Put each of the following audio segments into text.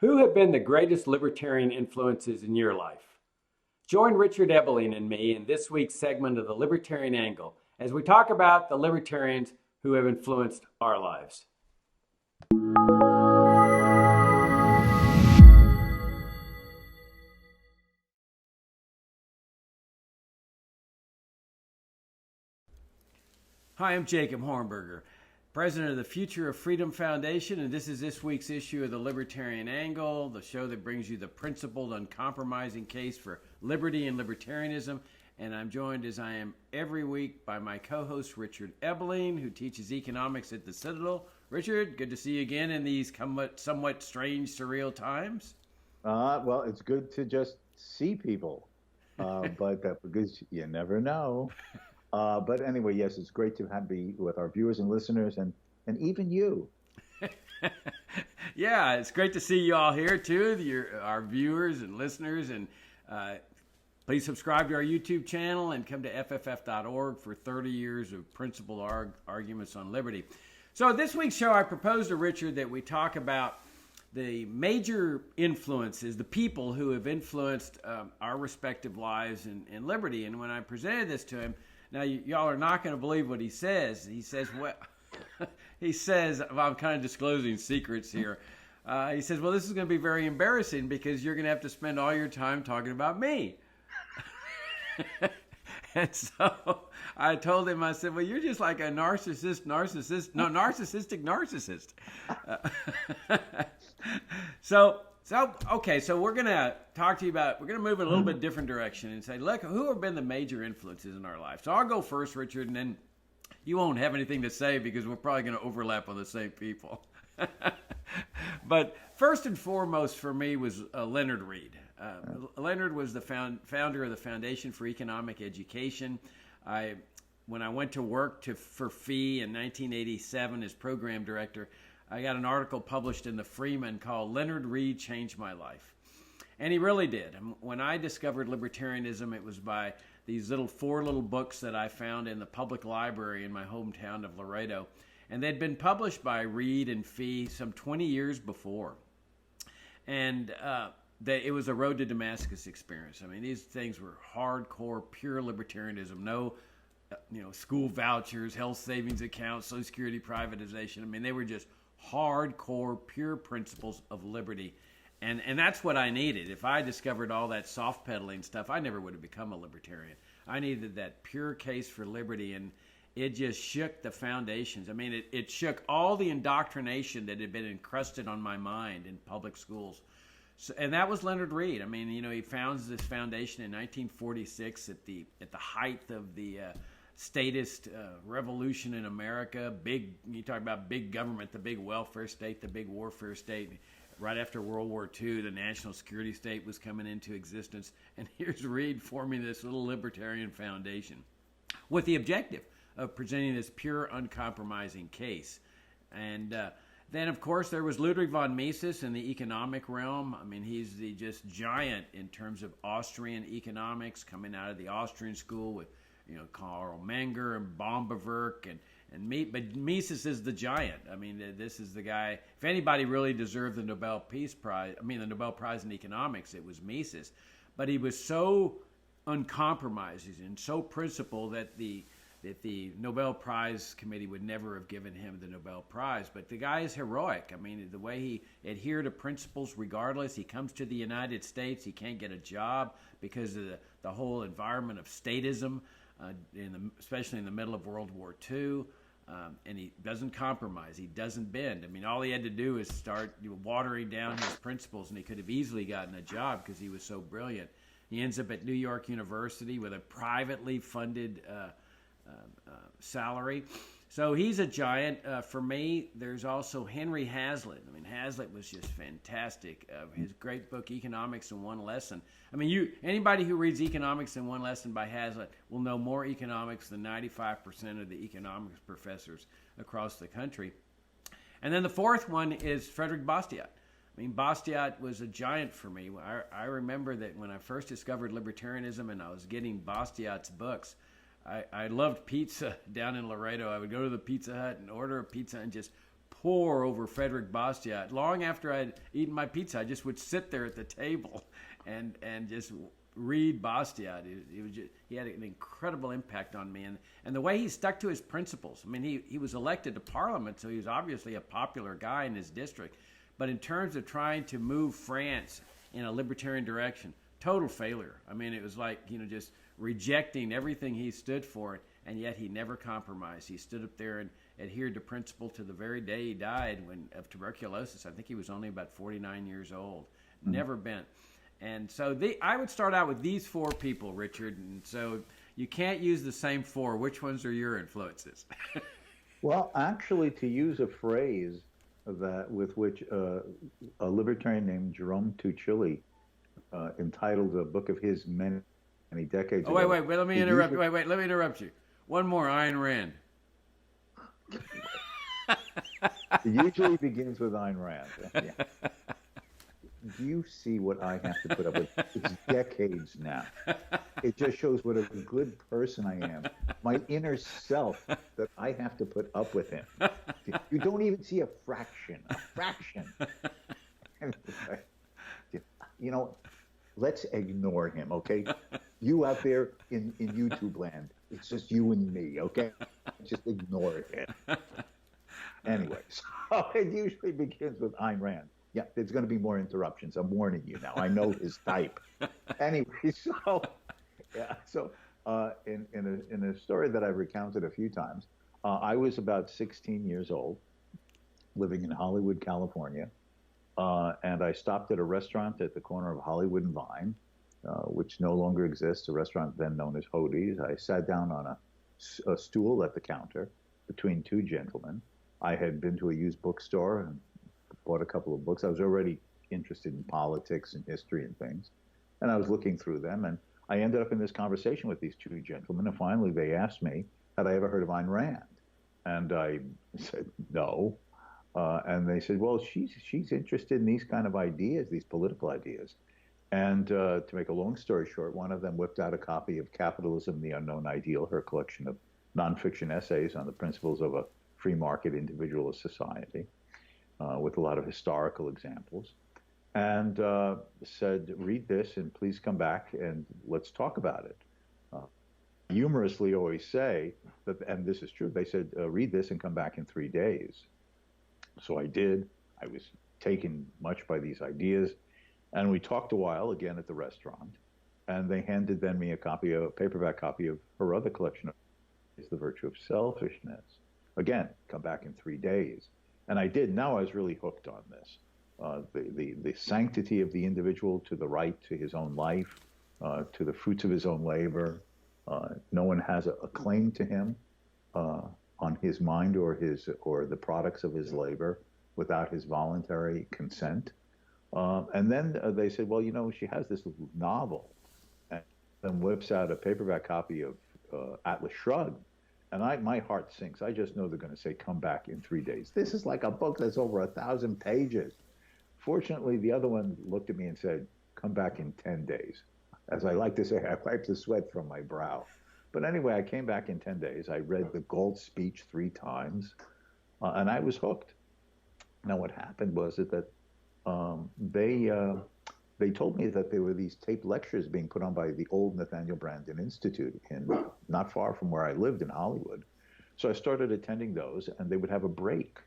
Who have been the greatest libertarian influences in your life? Join Richard Ebeling and me in this week's segment of the Libertarian Angle as we talk about the libertarians who have influenced our lives. Hi, I'm Jacob Hornberger, president of the Future of Freedom Foundation, and this is this week's issue of the Libertarian Angle, the show that brings you the principled, uncompromising case for liberty and libertarianism. And I'm joined, as I am every week, by my co-host Richard Ebeling, who teaches economics at the Citadel. Richard, good to see you again in these somewhat strange, surreal times. Well, it's good to just see people, but because you never know. But anyway, yes, it's great to be with our viewers and listeners, and even you. Yeah, it's great to see you all here too, our viewers and listeners, and please subscribe to our YouTube channel and come to fff.org for 30 years of principled arguments on liberty. So this week's show, I proposed to Richard that we talk about the major influences, the people who have influenced our respective lives in liberty. And when I presented this to him, now y'all are not going to believe what he says. He says, well, I'm kind of disclosing secrets here. He says, well, this is going to be very embarrassing because you're going to have to spend all your time talking about me. And so I told him, I said, well, you're just like a narcissistic narcissist. So we're going to talk to you about, we're going to move in a little bit different direction and say, look, who have been the major influences in our life? So I'll go first, Richard, and then you won't have anything to say because we're probably going to overlap on the same people. But first and foremost for me was Leonard Reed. Leonard was the founder of the Foundation for Economic Education. When I went to work for FEE in 1987 as program director, I got an article published in the Freeman called Leonard Reed Changed My Life. And he really did. When I discovered libertarianism, it was by these four little books that I found in the public library in my hometown of Laredo. And they'd been published by Reed and FEE some 20 years before. And it was a road to Damascus experience. I mean, these things were hardcore, pure libertarianism. No, school vouchers, health savings accounts, Social Security privatization. I mean, they were just hardcore, pure principles of liberty. And that's what I needed. If I discovered all that soft pedaling stuff, I never would have become a libertarian. I needed that pure case for liberty, and it just shook the foundations. I mean, it shook all the indoctrination that had been encrusted on my mind in public schools. So, and that was Leonard Reed. I mean, he founds this foundation in 1946 at the height of the statist revolution in America. You talk about big government, the big welfare state, the big warfare state. Right after World War II, the national security state was coming into existence. And here's Reed forming this little libertarian foundation with the objective of presenting this pure, uncompromising case. And then, of course, there was Ludwig von Mises in the economic realm. I mean, he's the just giant in terms of Austrian economics, coming out of the Austrian school with, Karl Menger and Bombewerk but Mises is the giant. I mean, this is the guy. If anybody really deserved the Nobel Prize in economics, it was Mises. But he was so uncompromising and so principled that the Nobel Prize Committee would never have given him the Nobel Prize. But the guy is heroic. I mean, the way he adhered to principles regardless. He comes to the United States. He can't get a job because of the whole environment of statism, especially in the middle of World War II. And he doesn't compromise. He doesn't bend. I mean, all he had to do is start watering down his principles, and he could have easily gotten a job because he was so brilliant. He ends up at New York University with a privately funded salary. So he's a giant. For me, there's also Henry Hazlitt. I mean, Hazlitt was just fantastic. His great book, Economics in One Lesson. I mean, anybody who reads Economics in One Lesson by Hazlitt will know more economics than 95% of the economics professors across the country. And then the fourth one is Frederick Bastiat. I mean, Bastiat was a giant for me. I remember that when I first discovered libertarianism and I was getting Bastiat's books, I loved pizza down in Laredo. I would go to the Pizza Hut and order a pizza and just pore over Frederick Bastiat. Long after I'd eaten my pizza, I just would sit there at the table and just read Bastiat. He had an incredible impact on me, and the way he stuck to his principles. I mean, he was elected to Parliament, so he was obviously a popular guy in his district. But in terms of trying to move France in a libertarian direction, total failure. I mean, it was like, just rejecting everything he stood for, and yet he never compromised. He stood up there and adhered to principle to the very day he died of tuberculosis. I think he was only about 49 years old. Never bent. And so I would start out with these four people, Richard. And so you can't use the same four. Which ones are your influences? Well, actually, to use a phrase with which a libertarian named Jerome Chile entitled a book of his many decades ago. Wait, let me interrupt. Let me interrupt you. One more, Ayn Rand. It usually begins with Ayn Rand. Yeah. Do you see what I have to put up with? It's decades now. It just shows what a good person I am. My inner self that I have to put up with him. You don't even see a fraction. Let's ignore him, okay? You out there in YouTube land, it's just you and me, okay? Just ignore it. Anyway, so it usually begins with Ayn Rand. Yeah, there's going to be more interruptions. I'm warning you now. I know his type. Anyway, in a story that I've recounted a few times, I was about 16 years old, living in Hollywood, California, and I stopped at a restaurant at the corner of Hollywood and Vine, which no longer exists, a restaurant then known as Hody's. I sat down on a stool at the counter between two gentlemen. I had been to a used bookstore and bought a couple of books. I was already interested in politics and history and things, and I was looking through them, and I ended up in this conversation with these two gentlemen, and finally they asked me, had I ever heard of Ayn Rand? And I said, no. And they said, well, she's interested in these kind of ideas, these political ideas. And to make a long story short, one of them whipped out a copy of Capitalism, the Unknown Ideal, her collection of nonfiction essays on the principles of a free market individualist society, with a lot of historical examples, and said, read this and please come back and let's talk about it. Humorously always say, that, and this is true, they said, read this and come back in 3 days. So I did. I was taken much by these ideas, and we talked a while again at the restaurant, and they handed then me a paperback copy of her other collection of The Virtue of Selfishness. Again, come back in 3 days. And I did. Now I was really hooked on this. The sanctity of the individual to the right to his own life, to the fruits of his own labor. No one has a claim to him on his mind or the products of his labor without his voluntary consent. And then they said, well, she has this novel, and then whips out a paperback copy of Atlas Shrugged. And my heart sinks. I just know they're going to say, come back in 3 days. This is like a book that's over 1,000 pages. Fortunately, the other one looked at me and said, come back in 10 days. As I like to say, I wiped the sweat from my brow. But anyway, I came back in 10 days. I read the Gold Speech 3 times, and I was hooked. Now, what happened was that they told me that there were these taped lectures being put on by the old Nathaniel Branden Institute not far from where I lived in Hollywood. So I started attending those, and they would have a break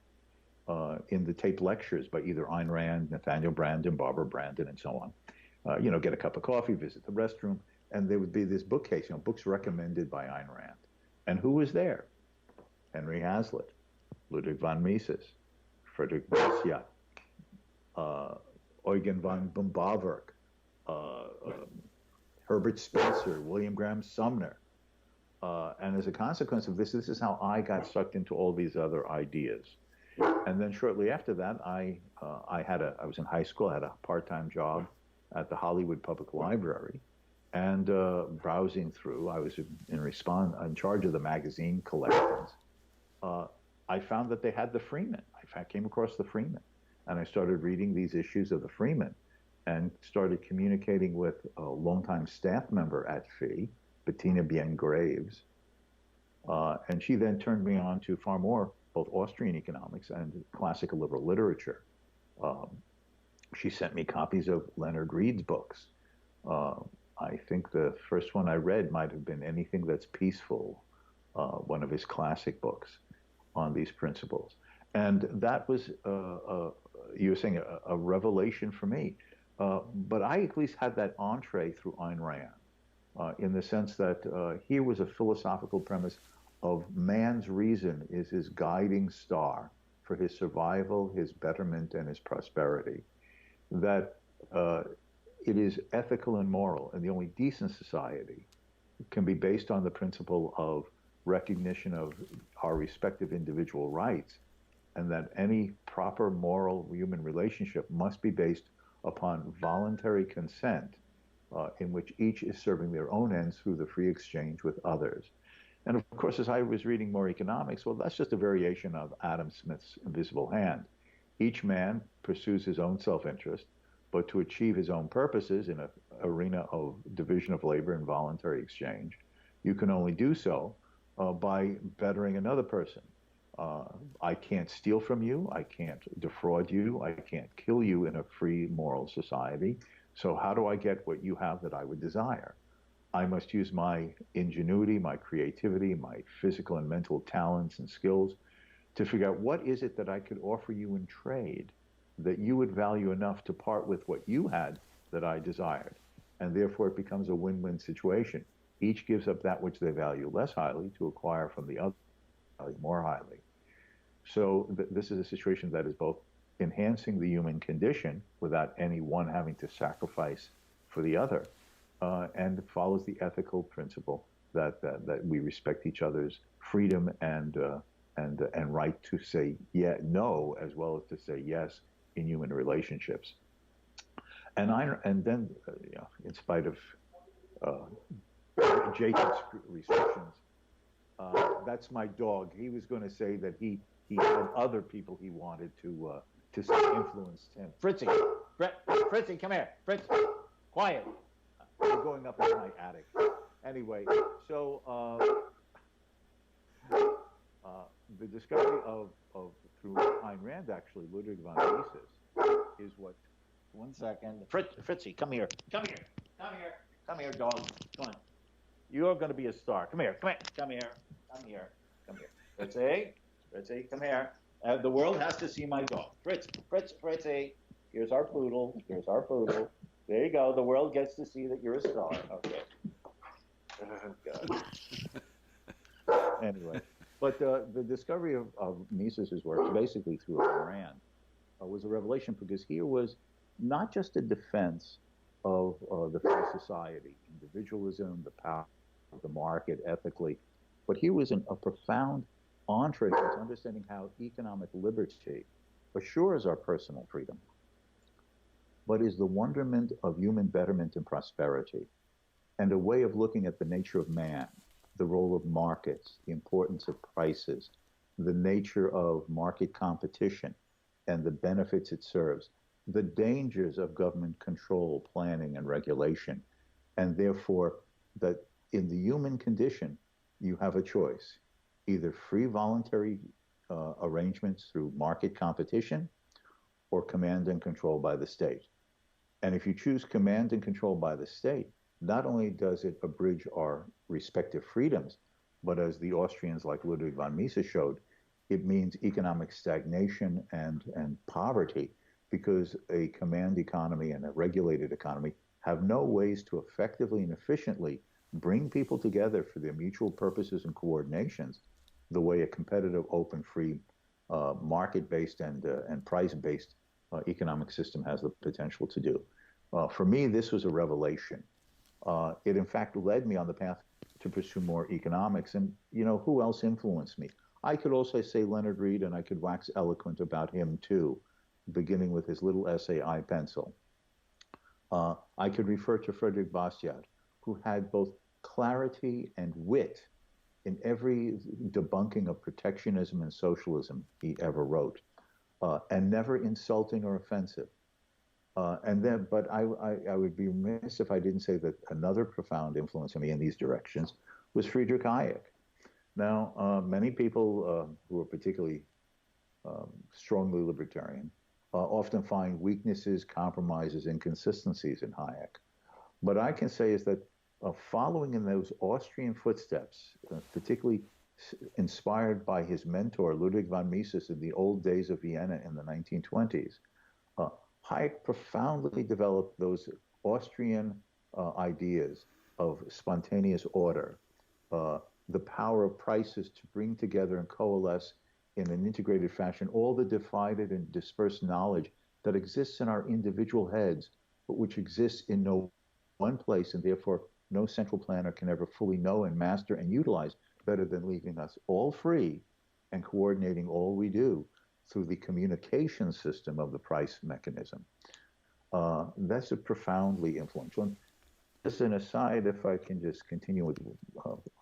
in the taped lectures by either Ayn Rand, Nathaniel Branden, Barbara Branden, and so on. Get a cup of coffee, visit the restroom, and there would be this bookcase, books recommended by Ayn Rand. And who was there? Henry Hazlitt, Ludwig von Mises, Friedrich Bastiat, Eugen von Bumbawerk, Herbert Spencer, William Graham Sumner. And as a consequence of this is how I got sucked into all these other ideas. And then shortly after that, I was in high school, I had a part-time job at the Hollywood Public Library, and browsing through, I was in charge of the magazine collections. I found that they had the Freeman. I came across the Freeman. And I started reading these issues of the Freeman and started communicating with a longtime staff member at FEE, Bettina Bien Graves. And she then turned me on to far more both Austrian economics and classical liberal literature. Um, she sent me copies of Leonard Reed's books. I think the first one I read might have been Anything That's Peaceful, one of his classic books on these principles. And that was, you were saying, a revelation for me. But I at least had that entree through Ayn Rand, in the sense that here was a philosophical premise of man's reason is his guiding star for his survival, his betterment, and his prosperity. That it is ethical and moral, and the only decent society can be based on the principle of recognition of our respective individual rights, and that any proper moral human relationship must be based upon voluntary consent, in which each is serving their own ends through the free exchange with others. And of course, as I was reading more economics, well, that's just a variation of Adam Smith's invisible hand. Each man pursues his own self-interest, but to achieve his own purposes in an arena of division of labor and voluntary exchange, you can only do so by bettering another person. I can't steal from you. I can't defraud you. I can't kill you in a free moral society. So how do I get what you have that I would desire? I must use my ingenuity, my creativity, my physical and mental talents and skills to figure out what is it that I could offer you in trade that you would value enough to part with what you had that I desired. And therefore it becomes a win-win situation. Each gives up that which they value less highly to acquire from the other more highly. So this is a situation that is both enhancing the human condition without any one having to sacrifice for the other, and follows the ethical principle that we respect each other's freedom and right to say no, as well as to say yes in human relationships. And then in spite of Jacob's restrictions, that's my dog. He was going to say that he had other people he wanted to say influenced him. Fritzy, Fritzy, come here. Fritz, quiet. We're going up in my attic. Anyway, so the discovery of through Ayn Rand, actually, Ludwig von Mises, is what. One second, Fritzy, come here, come here, come here, come here, dog. Come on. You're going to be a star. Come here, come here, come here, come here, come here. Fritzy, come here. The world has to see my dog. Fritzy. Here's our poodle. There you go. The world gets to see that you're a star. Okay. Oh, God. Anyway, but the discovery of Mises's work, basically through Ayn Rand, was a revelation, because here was not just a defense of the free society, individualism, the power of the market, ethically, but here was a profound entree into understanding how economic liberty assures our personal freedom, but is the wonderment of human betterment and prosperity, and a way of looking at the nature of man, the role of markets, the importance of prices, the nature of market competition, and the benefits it serves, the dangers of government control, planning, and regulation, and therefore that in the human condition, you have a choice, either free voluntary arrangements through market competition or command and control by the state. And if you choose command and control by the state, not only does it abridge our respective freedoms, but as the Austrians like Ludwig von Mises showed, it means economic stagnation and poverty, because a command economy and a regulated economy have no ways to effectively and efficiently bring people together for their mutual purposes and coordinations the way a competitive, open, free, market-based and price-based economic system has the potential to do. For me, this was a revelation. It, in fact, led me on the path to pursue more economics. And, who else influenced me? I could also say Leonard Reed, and I could wax eloquent about him, too, beginning with his little essay, I Pencil. I could refer to Friedrich Bastiat, who had both clarity and wit in every debunking of protectionism and socialism he ever wrote, and never insulting or offensive. But I would be remiss if I didn't say that another profound influence on me in these directions was Friedrich Hayek. Now, many people who are particularly strongly libertarian often find weaknesses, compromises, inconsistencies in Hayek. What I can say is that following in those Austrian footsteps, particularly inspired by his mentor, Ludwig von Mises, in the old days of Vienna in the 1920s, Hayek profoundly developed those Austrian ideas of spontaneous order, the power of prices to bring together and coalesce in an integrated fashion all the divided and dispersed knowledge that exists in our individual heads, but which exists in no one place, and therefore no central planner can ever fully know and master and utilize better than leaving us all free and coordinating all we do through the communication system of the price mechanism. That's a profoundly influential. And just an aside, if I can just continue with,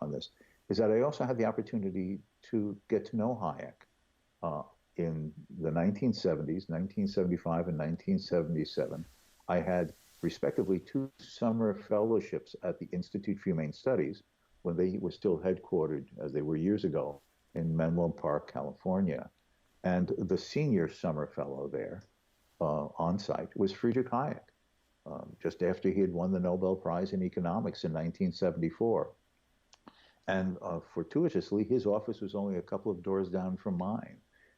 on this, is that I also had the opportunity to get to know Hayek in the 1970s, 1975 and 1977. I had respectively 2 summer fellowships at the Institute for Humane Studies when they were still headquartered, as they were years ago, in Menlo Park, California. And the senior summer fellow there on site was Friedrich Hayek, just after he had won the Nobel Prize in Economics in 1974. And fortuitously, his office was only a couple of doors down from mine.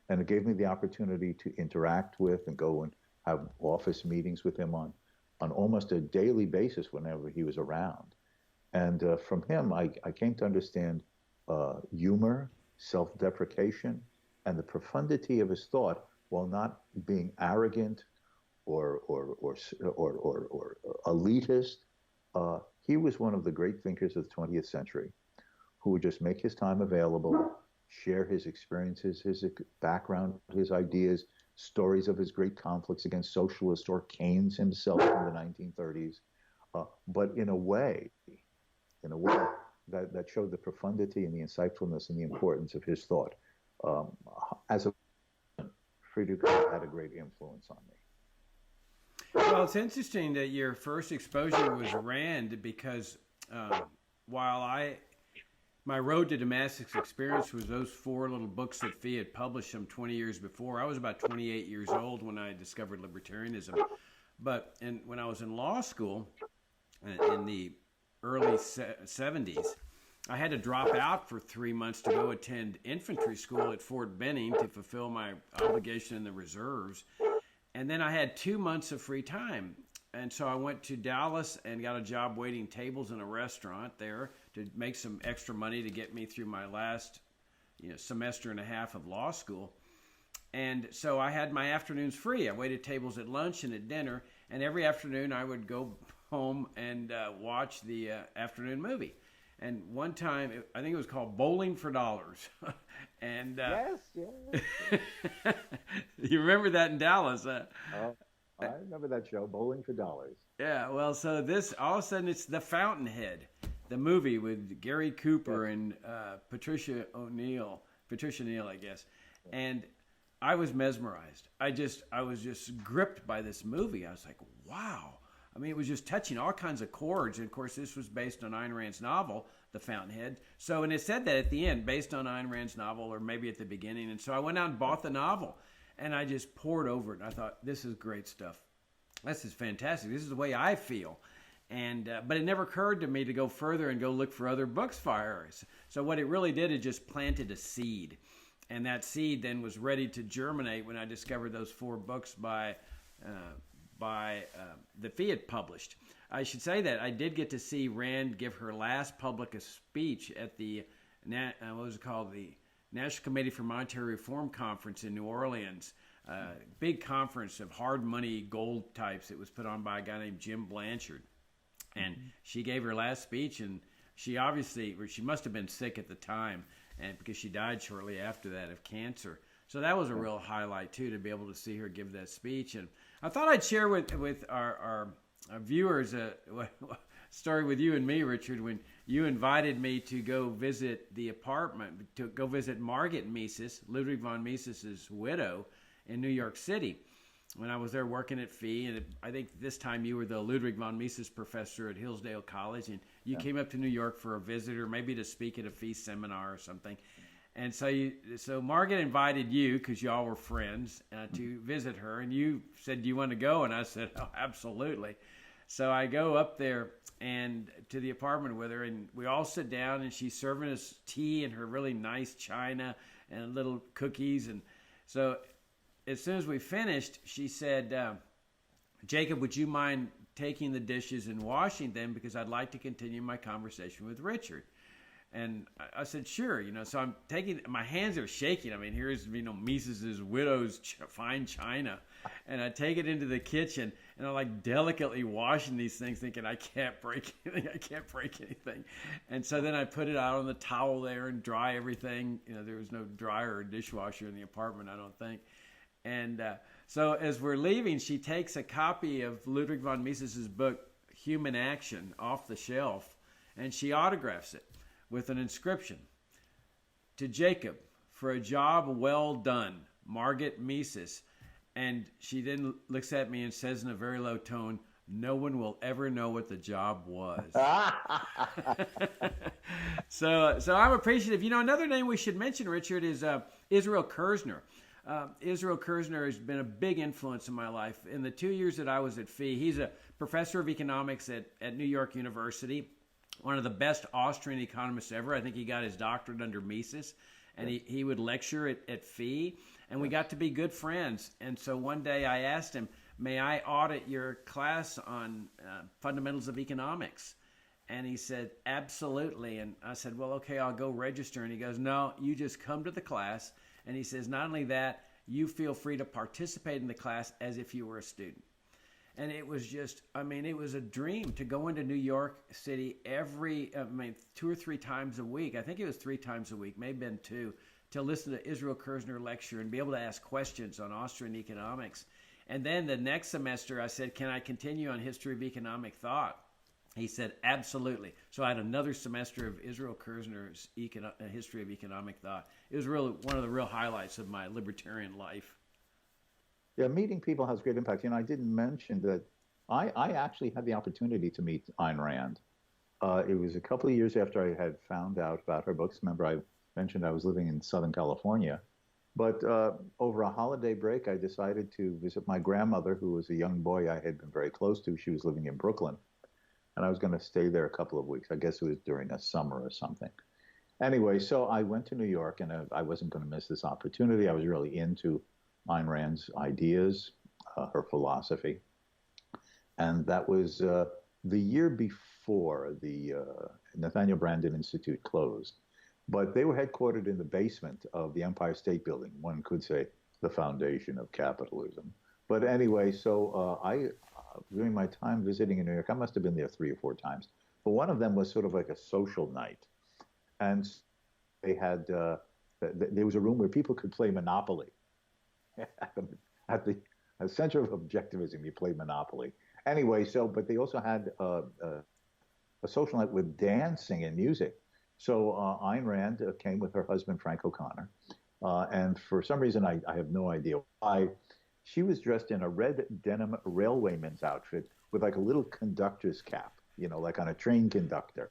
And it gave me the opportunity to interact with and go and have office meetings with him on almost a daily basis whenever he was around. And from him, I came to understand humor, self-deprecation, and the profundity of his thought, while not being arrogant or elitist. He was one of the great thinkers of the 20th century who would just make his time available, share his experiences, his background, his ideas, stories of his great conflicts against socialists or Keynes himself in the 1930s, but in a way that showed the profundity and the insightfulness and the importance of his thought. As a Friedrich had a great influence on me. Well, it's interesting that your first exposure was Rand because while my Road to Damascus experience was those 4 little books that Fee had published some 20 years before. I was about 28 years old when I discovered libertarianism. But when I was in law school in the early 70s, I had to drop out for 3 months to go attend infantry school at Fort Benning to fulfill my obligation in the reserves. And then I had 2 months of free time. And so I went to Dallas and got a job waiting tables in a restaurant there to make some extra money to get me through my last semester and a half of law school. And so I had my afternoons free. I waited tables at lunch and at dinner. And every afternoon I would go home and watch the afternoon movie. And one time, I think it was called Bowling for Dollars. And Yes. You remember that in Dallas? I remember that show, Bowling for Dollars. Yeah, well, so this, all of a sudden, it's The Fountainhead, the movie with Gary Cooper and Patricia Neal, I guess. And I was mesmerized. I was just gripped by this movie. I was like, wow. I mean, it was just touching all kinds of chords. And, of course, this was based on Ayn Rand's novel, The Fountainhead. So, and it said that at the end, based on Ayn Rand's novel, or maybe at the beginning. And so I went out and bought the novel. And I just poured over it. And I thought, this is great stuff. This is fantastic. This is the way I feel. And but it never occurred to me to go further and go look for other books for us. So what it really did, it just planted a seed. And that seed then was ready to germinate when I discovered those 4 books by the Fiat published. I should say that I did get to see Rand give her last public speech at the, what was it called, the National Committee for Monetary Reform Conference in New Orleans. Big conference of hard money gold types. It was put on by a guy named Jim Blanchard. And she gave her last speech, and she must have been sick at the time, and because she died shortly after that of cancer. So that was a real highlight, too, to be able to see her give that speech. And I thought I'd share with our viewers a story with you and me, Richard, when you invited me to go visit the apartment, to go visit Margit Mises, Ludwig von Mises' widow, in New York City. when I was there working at Fee, and I think this time you were the Ludwig von Mises professor at Hillsdale College, and you came up to New York for a visit or maybe to speak at a Fee seminar or something. And so Margaret invited you, because y'all were friends, to visit her, and you said, "Do you want to go?" And I said, "Oh, absolutely." So I go up there and to the apartment with her, and we all sit down, and she's serving us tea in her really nice china and little cookies. And so as soon as we finished, she said, "Jacob, would you mind taking the dishes and washing them, because I'd like to continue my conversation with Richard?" And I said, "Sure." So I'm taking, my hands are shaking. I mean, here's, Mises's widow's fine china. And I take it into the kitchen, and I'm like delicately washing these things, thinking, I can't break anything. And so then I put it out on the towel there and dry everything. There was no dryer or dishwasher in the apartment, I don't think. And so as we're leaving, she takes a copy of Ludwig von Mises's book, Human Action, off the shelf, and she autographs it with an inscription: "To Jacob, for a job well done, Margaret Mises." And she then looks at me and says in a very low tone, "No one will ever know what the job was." So I'm appreciative. Another name we should mention, Richard, is Israel Kirzner. Israel Kirzner has been a big influence in my life. In the 2 years that I was at Fee, he's a professor of economics at New York University, one of the best Austrian economists ever. I think he got his doctorate under Mises, and he would lecture at Fee, and we got to be good friends. And so one day I asked him, "May I audit your class on fundamentals of economics?" And he said, "Absolutely." And I said, "Well, okay, I'll go register." And he goes, "No, you just come to the class." And he says, "Not only that, you feel free to participate in the class as if you were a student." And it was just, it was a dream to go into New York City 2 or 3 times a week. I think it was 3 times a week, maybe been 2, to listen to Israel Kirzner lecture and be able to ask questions on Austrian economics. And then the next semester I said, "Can I continue on history of economic thought?" He said, "Absolutely." So I had another semester of Israel Kirzner's history of economic thought. It was really one of the real highlights of my libertarian life. Yeah, meeting people has great impact. I didn't mention that I actually had the opportunity to meet Ayn Rand. It was a couple of years after I had found out about her books. Remember, I mentioned I was living in Southern California. But over a holiday break, I decided to visit my grandmother, who was a young boy I had been very close to. She was living in Brooklyn. And I was going to stay there a couple of weeks. I guess it was during a summer or something. Anyway, so I went to New York, and I wasn't going to miss this opportunity. I was really into Ayn Rand's ideas, her philosophy. And that was the year before the Nathaniel Branden Institute closed. But they were headquartered in the basement of the Empire State Building. One could say the foundation of capitalism. But anyway, so during my time visiting in New York, I must have been there 3 or 4 times. But one of them was sort of like a social night. And they had, there was a room where people could play Monopoly. At the center of objectivism, you play Monopoly. Anyway, but they also had a social night with dancing and music. So Ayn Rand came with her husband, Frank O'Connor. And for some reason, I have no idea why, she was dressed in a red denim railwayman's outfit with like a little conductor's cap, like on a train conductor.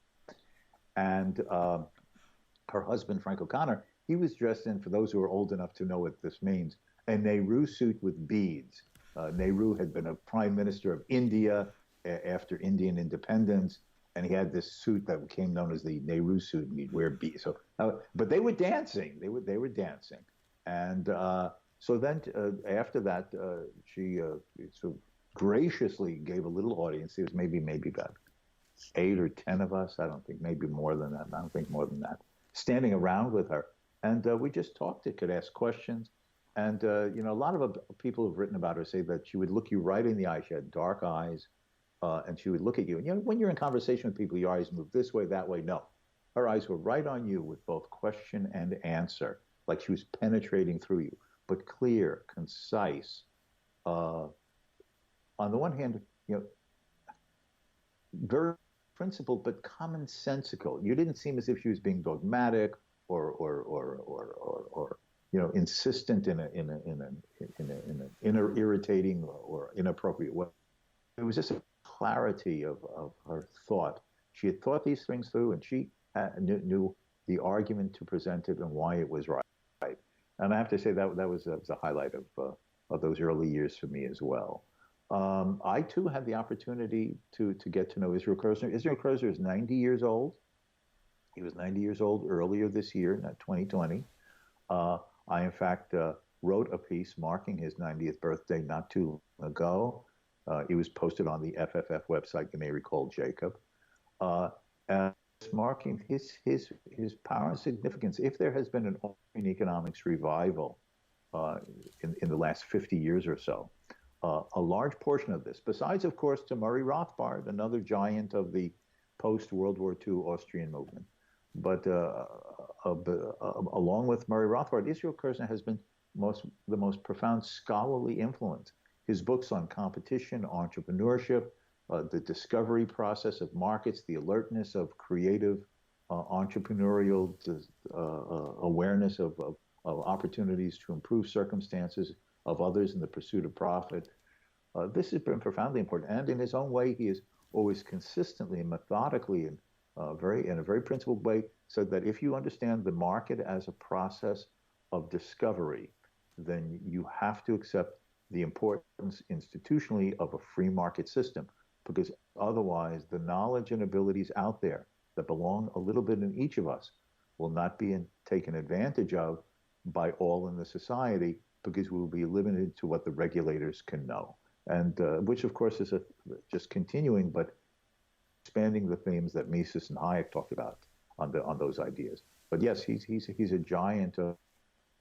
And her husband, Frank O'Connor, he was dressed in, for those who are old enough to know what this means, a Nehru suit with beads. Nehru had been a prime minister of India after Indian independence, and he had this suit that became known as the Nehru suit, and he'd wear beads. So, but they were dancing. They were dancing, and so then after that, she sort of graciously gave a little audience. There was maybe about 8 or 10 of us. I don't think, maybe more than that. I don't think more than that, standing around with her, and we just talked. It could ask questions. And, a lot of people who've written about her say that she would look you right in the eye. She had dark eyes, and she would look at you. And, when you're in conversation with people, your eyes move this way, that way. No. Her eyes were right on you with both question and answer, like she was penetrating through you, but clear, concise. On the one hand, very principled, but commonsensical. You didn't seem as if she was being dogmatic or insistent in an irritating or inappropriate way. It was just a clarity of her thought. She had thought these things through, and she knew the argument to present it and why it was right. And I have to say that was a highlight of those early years for me as well. I too had the opportunity to get to know Israel Crozier. Israel Crozier is 90 years old. He was 90 years old earlier this year, not 2020. I, in fact, wrote a piece marking his 90th birthday not too long ago. It was posted on the FFF website, you may recall, Jacob. And it's marking his power and significance. If there has been an Austrian economics revival in the last 50 years or so, a large portion of this, besides, of course, to Murray Rothbard, another giant of the post-World War II Austrian movement, but along with Murray Rothbard, Israel Kirzner has been the most profound scholarly influence. His books on competition, entrepreneurship, the discovery process of markets, the alertness of creative entrepreneurial awareness of opportunities to improve circumstances of others in the pursuit of profit. This has been profoundly important. And in his own way, he has always consistently and methodically and in a very principled way said that if you understand the market as a process of discovery, then you have to accept the importance institutionally of a free market system, because otherwise the knowledge and abilities out there that belong a little bit in each of us will not be taken advantage of by all in the society, because we will be limited to what the regulators can know. And which, of course, is just continuing, but expanding the themes that Mises and Hayek talked about on those ideas. But yes, he's a giant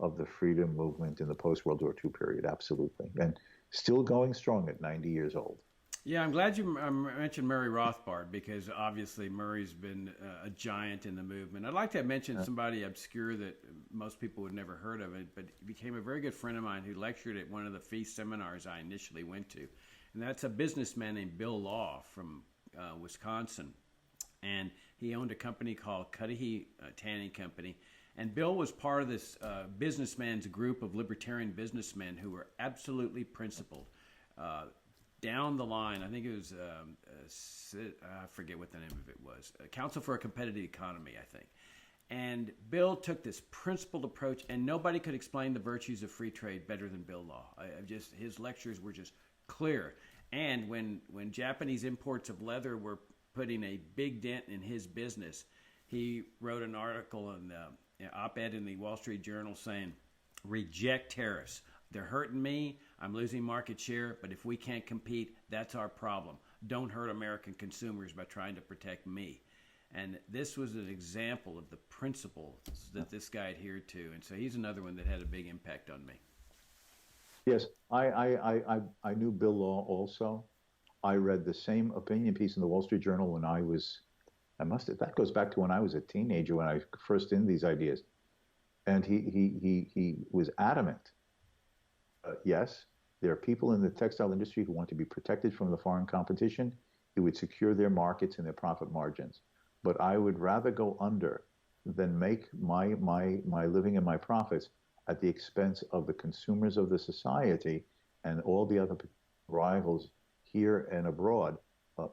of the freedom movement in the post-World War II period, absolutely. And still going strong at 90 years old. Yeah, I'm glad you mentioned Murray Rothbard, because obviously Murray's been a giant in the movement. I'd like to mention somebody obscure that most people would never heard of it, but he became a very good friend of mine who lectured at one of the feast seminars I initially went to. And that's a businessman named Bill Law from Wisconsin. And he owned a company called Cudahy Tanning Company. And Bill was part of this businessman's group of libertarian businessmen who were absolutely principled. Down the line, I think it was, I forget what the name of it was, Council for a Competitive Economy, I think. And Bill took this principled approach, and nobody could explain the virtues of free trade better than Bill Law. His lectures were just clear. And when Japanese imports of leather were putting a big dent in his business, he wrote an article, an op-ed in the Wall Street Journal saying, "Reject tariffs. They're hurting me. I'm losing market share, but if we can't compete, that's our problem. Don't hurt American consumers by trying to protect me." And this was an example of the principles that this guy adhered to. And so he's another one that had a big impact on me. Yes, I knew Bill Law also. I read the same opinion piece in the Wall Street Journal when that goes back to when I was a teenager, when I first in these ideas. And he was adamant. Yes, there are people in the textile industry who want to be protected from the foreign competition. It would secure their markets and their profit margins. But I would rather go under than make my living and my profits at the expense of the consumers of the society and all the other rivals here and abroad,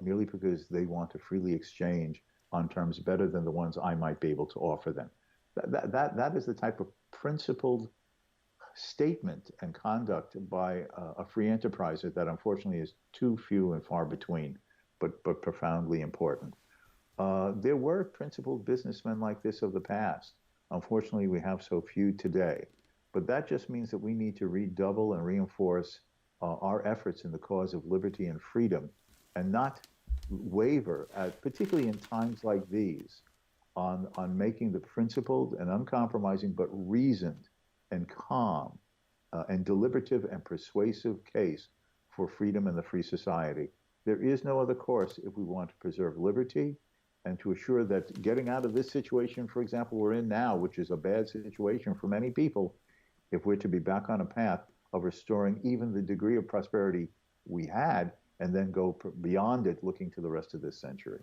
merely because they want to freely exchange on terms better than the ones I might be able to offer them. That is the type of principled statement and conduct by a free enterpriser that unfortunately is too few and far between, but profoundly important. There were principled businessmen like this of the past. Unfortunately, we have so few today. But that just means that we need to redouble and reinforce our efforts in the cause of liberty and freedom, and not waver, particularly in times like these, on making the principled and uncompromising but reasoned and calm and deliberative and persuasive case for freedom and the free society. There is no other course if we want to preserve liberty and to assure that getting out of this situation, for example, we're in now, which is a bad situation for many people, if we're to be back on a path of restoring even the degree of prosperity we had and then go beyond it, looking to the rest of this century.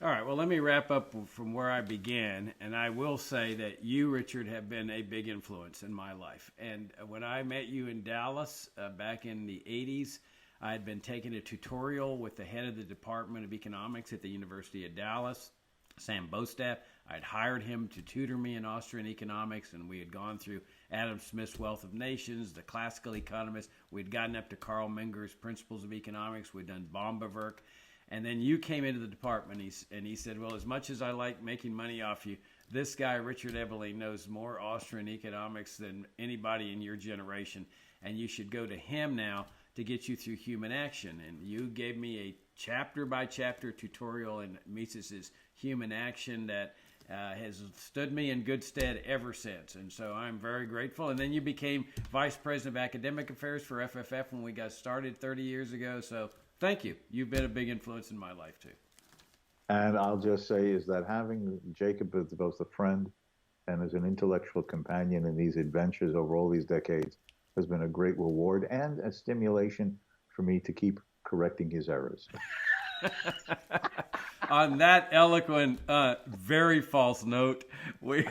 All right, well, let me wrap up from where I began. And I will say that you, Richard, have been a big influence in my life. And when I met you in Dallas back in the 80s, I had been taking a tutorial with the head of the Department of Economics at the University of Dallas, Sam Bostaff. I'd hired him to tutor me in Austrian economics, and we had gone through Adam Smith's Wealth of Nations, the classical economists. We'd gotten up to Carl Menger's Principles of Economics. We'd done Bombewerk. And then you came into the department, and he said, well, as much as I like making money off you, this guy, Richard Ebeling, knows more Austrian economics than anybody in your generation, and you should go to him now to get you through human action. And you gave me a chapter-by-chapter tutorial in Mises's human action that has stood me in good stead ever since. And so I'm very grateful. And then you became Vice President of Academic Affairs for FFF when we got started 30 years ago. So thank you. You've been a big influence in my life, too. And I'll just say is that having Jacob as both a friend and as an intellectual companion in these adventures over all these decades has been a great reward and a stimulation for me to keep correcting his errors. On that eloquent, very false note, we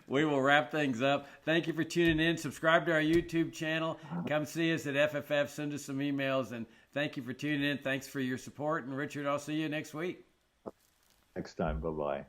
will wrap things up. Thank you for tuning in. Subscribe to our YouTube channel. Come see us at FFF. Send us some emails. And thank you for tuning in. Thanks for your support. And Richard, I'll see you next week. Next time. Bye-bye.